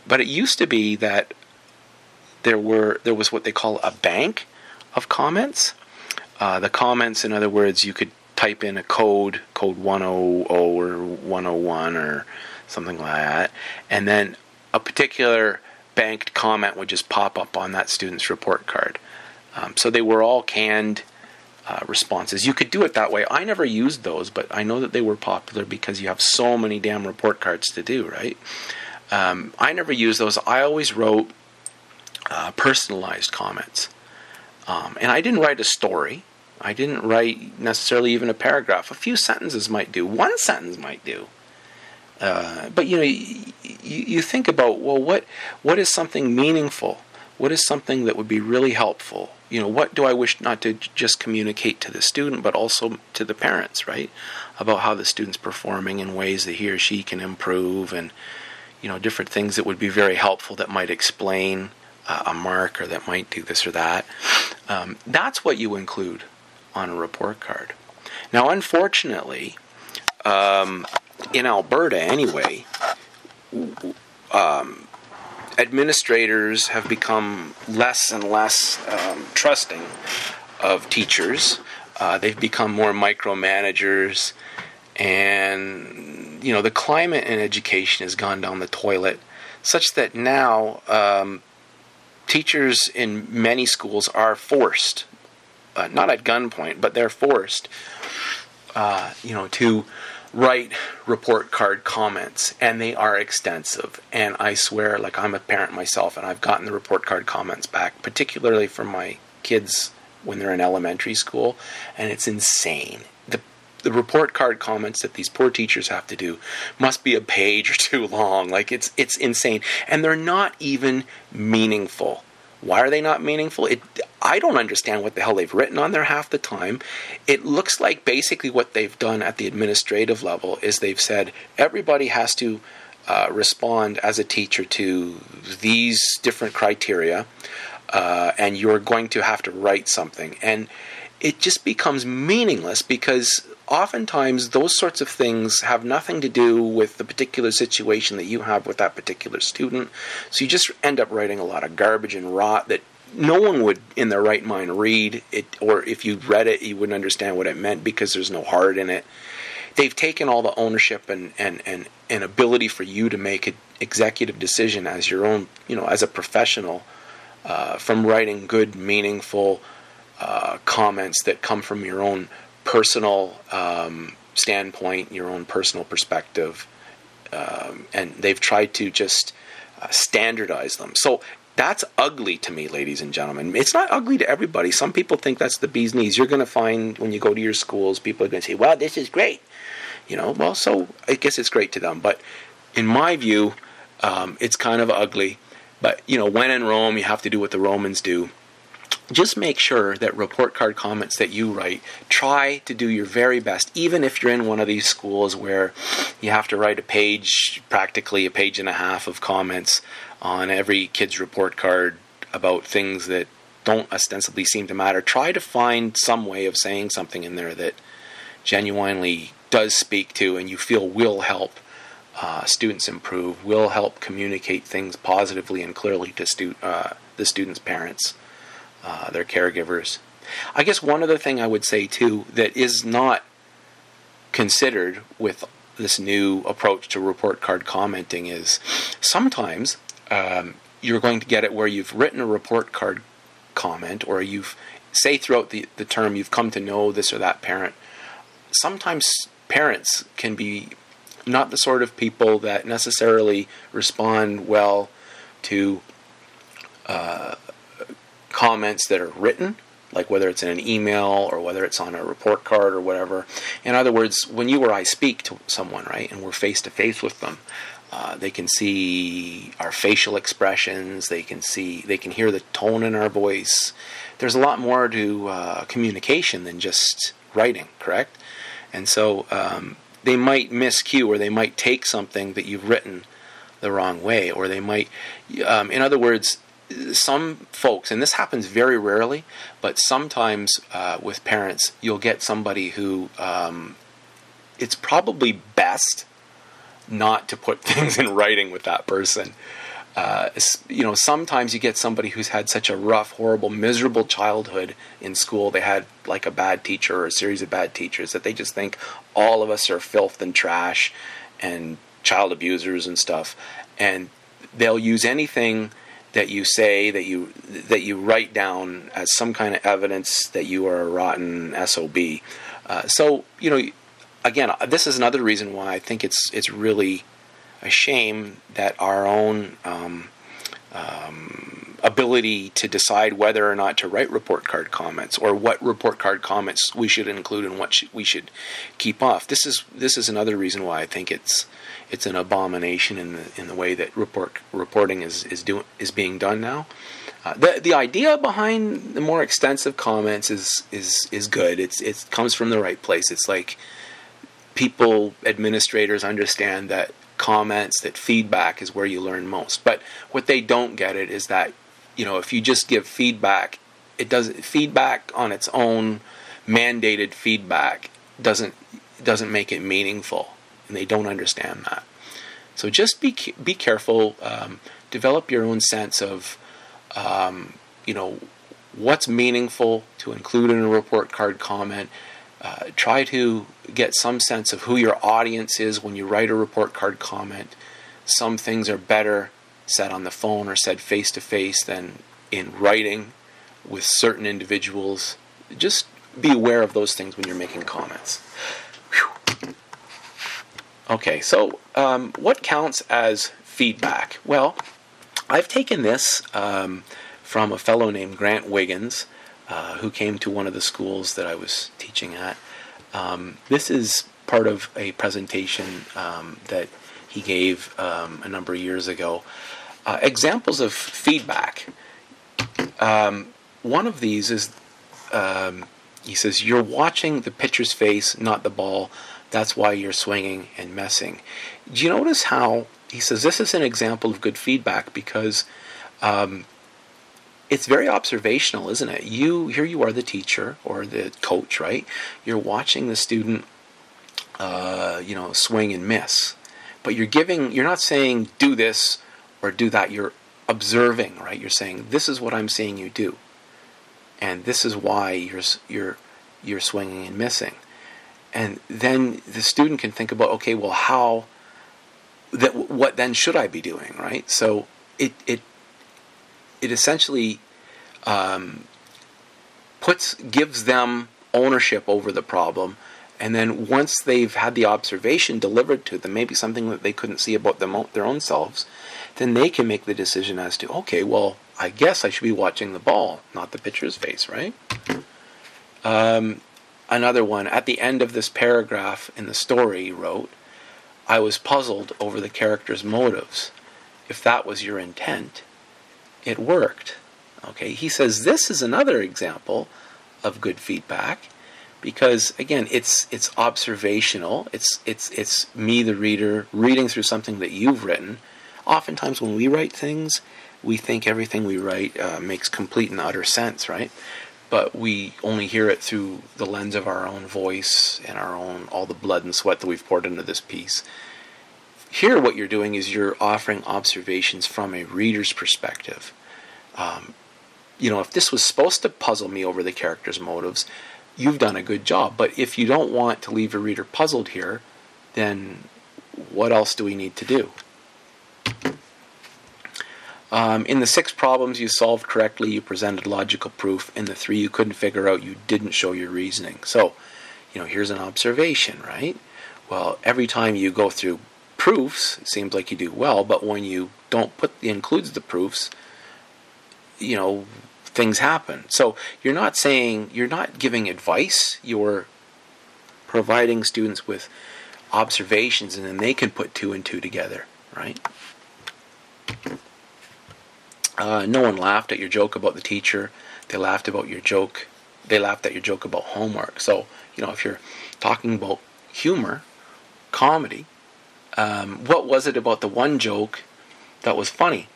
But it used to be that there was what they call a bank of comments. The comments, in other words, you could type in a code 100 or 101 or something like that, and then a particular banked comment would just pop up on that student's report card. So they were all canned responses. You could do it that way. I never used those, but I know that they were popular because you have so many damn report cards to do, right? I never used those. I always wrote personalized comments. And I didn't write a story. I didn't write necessarily even a paragraph. A few sentences might do. One sentence might do. But you think about, well, what is something meaningful? What is something that would be really helpful? What do I wish not to just communicate to the student, but also to the parents, right? About how the student's performing in ways that he or she can improve, and different things that would be very helpful that might explain a mark, or that might do this or that. That's what you include on a report card. Now, unfortunately, in Alberta anyway, administrators have become less and less trusting of teachers. They've become more micromanagers, and the climate in education has gone down the toilet, such that now teachers in many schools are forced, not at gunpoint, but they're forced, to write report card comments, and they are extensive. And I swear, I'm a parent myself, and I've gotten the report card comments back, particularly from my kids when they're in elementary school, and it's insane. The report card comments that these poor teachers have to do must be a page or two long. It's insane, and they're not even meaningful. Why are they not meaningful? I don't understand what the hell they've written on there half the time. It looks like basically what they've done at the administrative level is they've said everybody has to respond as a teacher to these different criteria, and you're going to have to write something. And it just becomes meaningless, because oftentimes those sorts of things have nothing to do with the particular situation that you have with that particular student. So you just end up writing a lot of garbage and rot that no one would in their right mind read it, or if you read it, you wouldn't understand what it meant because there's no heart in it. They've taken all the ownership and ability for you to make an executive decision as your own, as a professional, from writing good, meaningful comments that come from your own personal standpoint, your own personal perspective, and they've tried to just standardize them. So That's ugly to me, ladies and gentlemen. It's not ugly to everybody. Some people think that's the bee's knees. You're going to find when you go to your schools, people are going to say, well, this is great. Well, so I guess it's great to them. But in my view, it's kind of ugly. But, when in Rome, you have to do what the Romans do. Just make sure that report card comments that you write, try to do your very best, even if you're in one of these schools where you have to write practically a page and a half of comments on every kid's report card about things that don't ostensibly seem to matter. Try to find some way of saying something in there that genuinely does speak to and you feel will help students improve, will help communicate things positively and clearly to the students' parents. Their caregivers. I guess one other thing I would say too that is not considered with this new approach to report card commenting is sometimes you're going to get it where you've written a report card comment or say throughout the term you've come to know this or that parent. Sometimes parents can be not the sort of people that necessarily respond well to comments that are written, like whether it's in an email or whether it's on a report card or whatever. In other words, when you or I speak to someone, right, and we're face to face with them, they can see our facial expressions, they can hear the tone in our voice. There's a lot more to communication than just writing, correct? And so they might miscue or they might take something that you've written the wrong way, or they might, in other words, some folks, and this happens very rarely, but sometimes with parents, you'll get somebody who it's probably best not to put things in writing with that person. Sometimes you get somebody who's had such a rough, horrible, miserable childhood in school. They had like a bad teacher or a series of bad teachers that they just think all of us are filth and trash and child abusers and stuff. And they'll use anything that you say, that you write down as some kind of evidence that you are a rotten SOB. Again, this is another reason why I think it's really a shame that our own ability to decide whether or not to write report card comments or what report card comments we should include and what we should keep off. This is another reason why I think it's an abomination in the way that reporting is being done now. The idea behind the more extensive comments is good. It comes from the right place. It's like administrators understand that comments, that feedback is where you learn most. But what they don't get it is that if you just give feedback, feedback on its own, mandated feedback doesn't make it meaningful. And they don't understand that. So just be careful. Develop your own sense of, what's meaningful to include in a report card comment. Try to get some sense of who your audience is when you write a report card comment. Some things are better said on the phone or said face to face than in writing with certain individuals. Just be aware of those things when you're making comments. Whew. Okay, so what counts as feedback? Well, I've taken this from a fellow named Grant Wiggins, who came to one of the schools that I was teaching at. This is part of a presentation that he gave a number of years ago. Examples of feedback. One of these is, he says, you're watching the pitcher's face, not the ball. That's why you're swinging and messing. Do you notice how he says this is an example of good feedback because it's very observational, isn't it? Here you are the teacher or the coach, right? You're watching the student, swing and miss, but you're not saying do this or do that. You're observing, right? You're saying this is what I'm seeing you do, and this is why you're swinging and missing. And then the student can think about, okay, well, what then should I be doing, right? So it essentially gives them ownership over the problem, and then once they've had the observation delivered to them, maybe something that they couldn't see about their own selves, then they can make the decision as to, okay, well, I guess I should be watching the ball, not the pitcher's face, right? Another one, at the end of this paragraph in the story he wrote, I was puzzled over the character's motives. If that was your intent, it worked. Okay, he says this is another example of good feedback because, again, it's observational. It's me, the reader, reading through something that you've written. Oftentimes when we write things, we think everything we write makes complete and utter sense, right? But we only hear it through the lens of our own voice and all the blood and sweat that we've poured into this piece. Here what you're doing is you're offering observations from a reader's perspective. If this was supposed to puzzle me over the character's motives, you've done a good job. But if you don't want to leave a reader puzzled here, then what else do we need to do? In the 6 problems you solved correctly, you presented logical proof. In the 3 you couldn't figure out, you didn't show your reasoning. So, here's an observation, right? Well, every time you go through proofs, it seems like you do well, but when you don't includes the proofs, things happen. So you're not giving advice, you're providing students with observations, and then they can put 2 and 2 together, right? No one laughed at your joke about the teacher. They laughed at your joke about homework. So, if you're talking about humor, comedy, what was it about the one joke that was funny?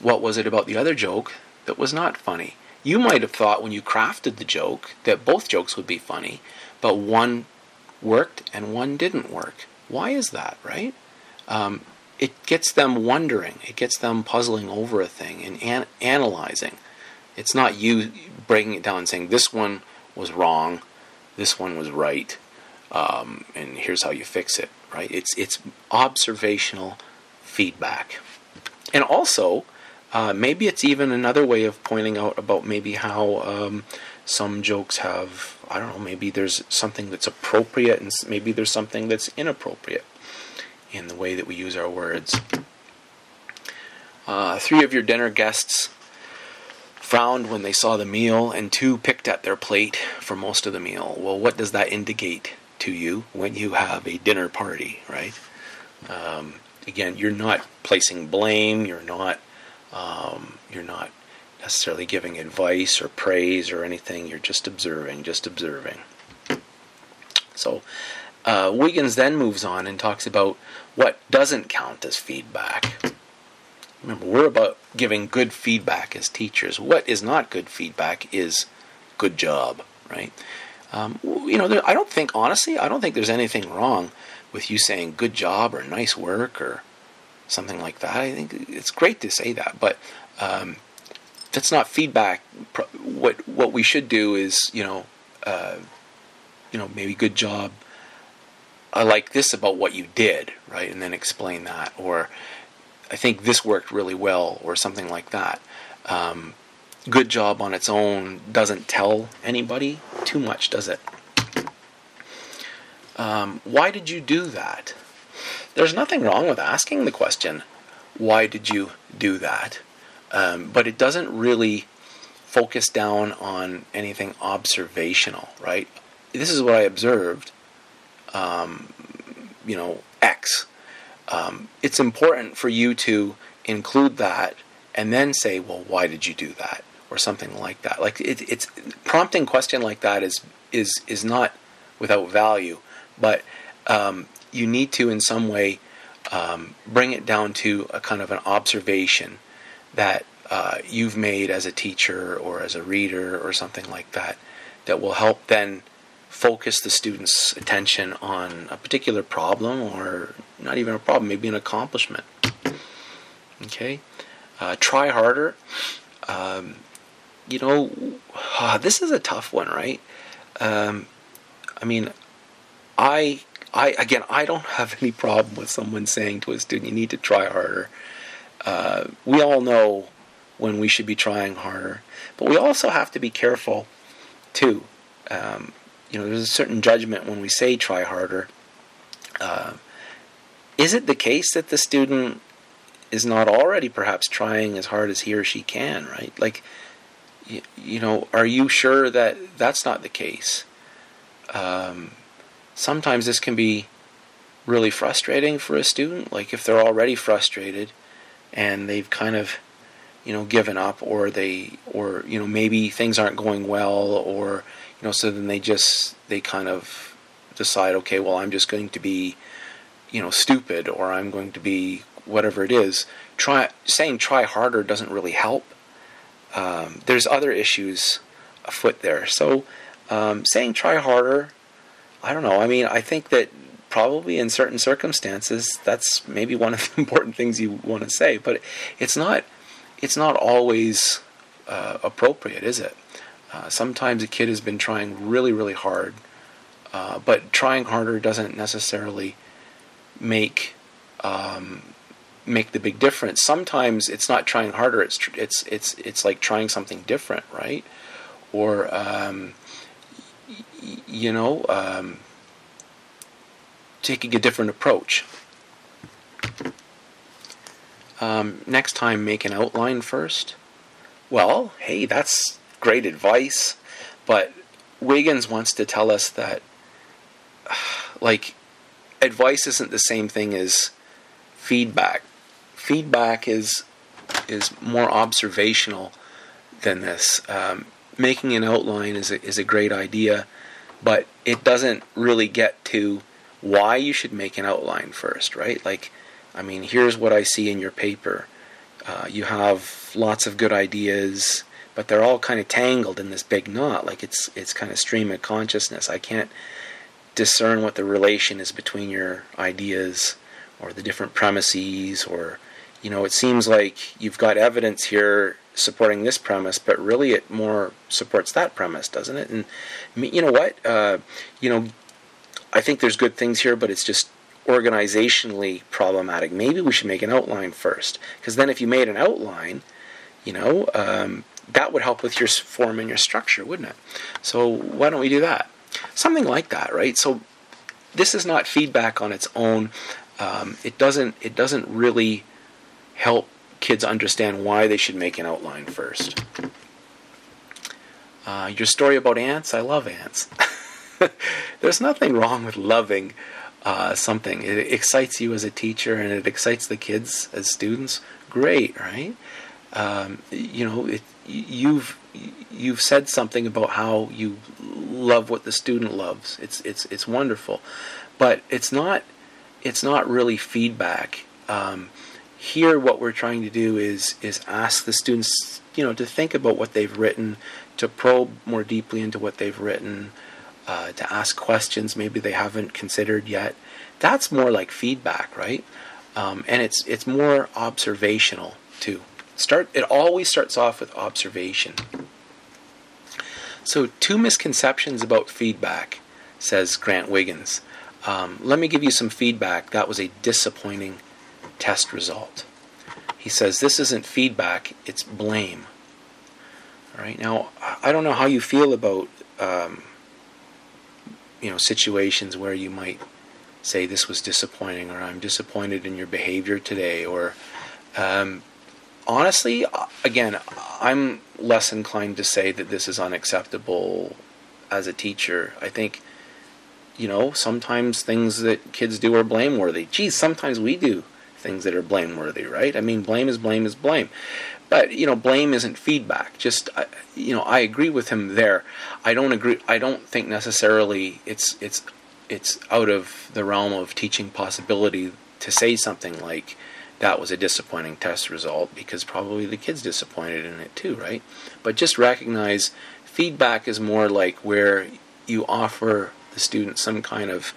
What was it about the other joke that was not funny? You might have thought when you crafted the joke that both jokes would be funny, but one worked and one didn't work. Why is that, right? It gets them wondering. It gets them puzzling over a thing and analyzing. It's not you breaking it down and saying, this one was wrong, this one was right, and here's how you fix it, right? It's observational feedback. And also, maybe it's even another way of pointing out about maybe how some jokes have, I don't know, maybe there's something that's appropriate and maybe there's something that's inappropriate in the way that we use our words. 3 of your dinner guests frowned when they saw the meal, and 2 picked at their plate for most of the meal. Well, what does that indicate to you when you have a dinner party, right? Again, you're not placing blame, you're not necessarily giving advice or praise or anything, you're just observing. So, Wiggins then moves on and talks about what doesn't count as feedback. Remember, we're about giving good feedback as teachers. What is not good feedback is good job, right? I don't think there's anything wrong with you saying good job or nice work or something like that. I think it's great to say that, but that's not feedback. What we should do is, maybe good job. I like this about what you did, right? And then explain that. Or I think this worked really well, or something like that. Good job on its own doesn't tell anybody too much, does it? Why did you do that? There's nothing wrong with asking the question, why did you do that? But it doesn't really focus down on anything observational, right? This is what I observed. X. It's important for you to include that and then say, well, why did you do that? Or something like that. Like it's prompting question like that is not without value, but you need to in some way bring it down to a kind of an observation that you've made as a teacher or as a reader or something like that will help then focus the student's attention on a particular problem, or not even a problem, maybe an accomplishment. Okay? Try harder. This is a tough one, right? I don't have any problem with someone saying to a student, you need to try harder. We all know when we should be trying harder, but we also have to be careful too. There's a certain judgment when we say try harder. Is it the case that the student is not already perhaps trying as hard as he or she can, right? Like, are you sure that that's not the case? Sometimes this can be really frustrating for a student, like if they're already frustrated and they've kind of, given up, or maybe things aren't going well, or, so then they kind of decide, okay, well, I'm just going to be, stupid, or I'm going to be whatever it is. Saying try harder doesn't really help. There's other issues afoot there. So saying try harder, I don't know. I mean, I think that probably in certain circumstances, that's maybe one of the important things you want to say. But it's not always appropriate, is it? Sometimes a kid has been trying really, really hard, but trying harder doesn't necessarily make the big difference. Sometimes it's not trying harder; it's like trying something different, right? Or taking a different approach. Next time, make an outline first. Well, hey, that's great advice, but Wiggins wants to tell us that, advice isn't the same thing as feedback. Feedback is more observational than this. Making an outline is a great idea, but it doesn't really get to why you should make an outline first, right? Here's what I see in your paper. You have lots of good ideas, but they're all kind of tangled in this big knot. It's kind of stream of consciousness. I can't discern what the relation is between your ideas or the different premises, or, it seems like you've got evidence here supporting this premise, but really it more supports that premise, doesn't it? And you know what? I think there's good things here, but it's just organizationally problematic. Maybe we should make an outline first, because then if you made an outline, that would help with your form and your structure, wouldn't it? So why don't we do that? Something like that, right? So this is not feedback on its own. It doesn't really help kids understand why they should make an outline first. Your story about ants, I love ants. There's nothing wrong with loving something. It excites you as a teacher, and it excites the kids as students. Great, right? You've said something about how you love what the student loves. It's wonderful, but it's not really feedback. Here, what we're trying to do is ask the students, to think about what they've written, to probe more deeply into what they've written, to ask questions maybe they haven't considered yet. That's more like feedback, right? And it's more observational too. It always starts off with observation. So 2 misconceptions about feedback, says Grant Wiggins. Let me give you some feedback. That was a disappointing test result. He says this isn't feedback, it's blame. All right. Now, I don't know how you feel about situations where you might say this was disappointing, or I'm disappointed in your behavior today, or honestly, again, I'm less inclined to say that this is unacceptable as a teacher. I think, sometimes things that kids do are blameworthy. Geez, sometimes we do things that are blameworthy, right? I mean, blame is blame is blame. But, blame isn't feedback. Just, I agree with him there. I don't think necessarily it's out of the realm of teaching possibility to say something like, that was a disappointing test result, because probably the kid's disappointed in it too, right? But just recognize feedback is more like where you offer the student some kind of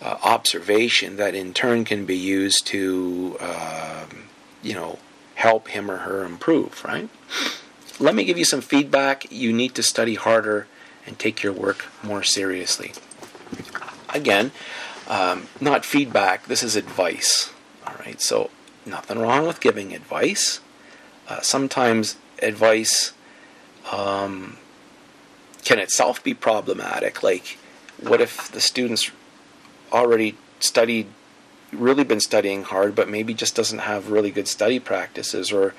observation that in turn can be used to, help him or her improve, right? Let me give you some feedback. You need to study harder and take your work more seriously. Again, not feedback, this is advice. All right, so nothing wrong with giving advice. Sometimes advice can itself be problematic. Like, what if the students already studied really been studying hard, but maybe just doesn't have really good study practices, or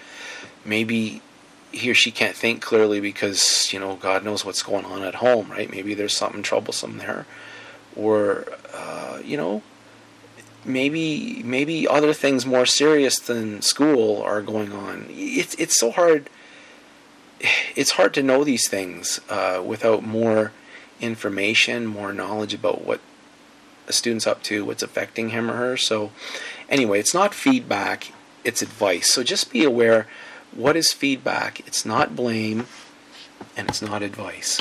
maybe he or she can't think clearly because, God knows what's going on at home, right? Maybe there's something troublesome there, or maybe other things more serious than school are going on. It's so hard. It's hard to know these things without more information, more knowledge about what a student's up to, what's affecting him or her. So anyway, it's not feedback, it's advice. So just be aware, what is feedback? It's not blame, and it's not advice.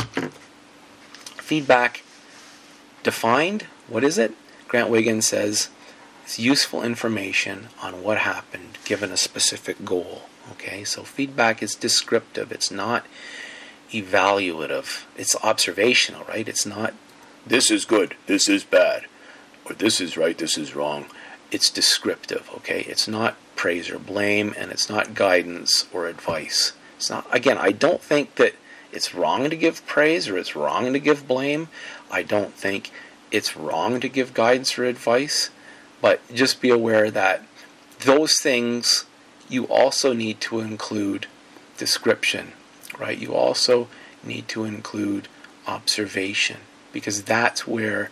Feedback, defined, what is it? Grant Wiggins says, it's useful information on what happened given a specific goal. Okay, so feedback is descriptive. It's not evaluative. It's observational, right? It's not, this is good, this is bad, or this is right, this is wrong. It's descriptive, okay? It's not praise or blame, and it's not guidance or advice. It's not, again, I don't think that it's wrong to give praise or it's wrong to give blame. I don't think it's wrong to give guidance or advice, but just be aware that those things, you also need to include description, right? You also need to include observation, because that's where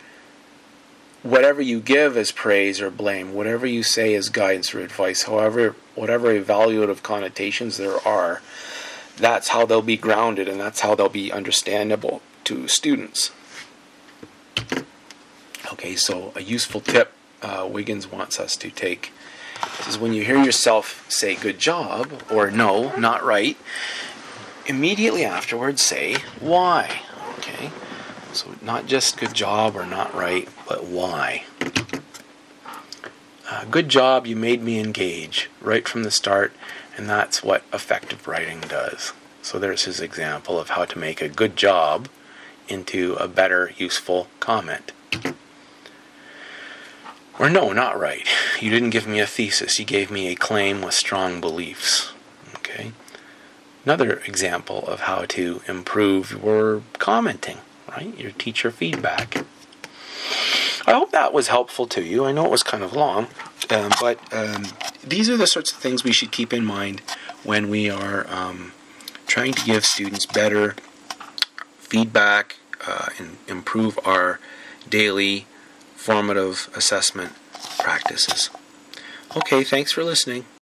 whatever you give as praise or blame, whatever you say as guidance or advice, whatever evaluative connotations there are, that's how they'll be grounded, and that's how they'll be understandable to students. Okay, so a useful tip Wiggins wants us to take is when you hear yourself say good job or no, not right, immediately afterwards say why. Okay, so not just good job or not right, but why. Good job, you made me engage right from the start, and that's what effective writing does. So there's his example of how to make a good job into a better, useful comment. Or no, not right. You didn't give me a thesis. You gave me a claim with strong beliefs. Okay. Another example of how to improve your commenting, right? Your teacher feedback. I hope that was helpful to you. I know it was kind of long, but these are the sorts of things we should keep in mind when we are trying to give students better feedback and improve our daily formative assessment practices. Okay, thanks for listening.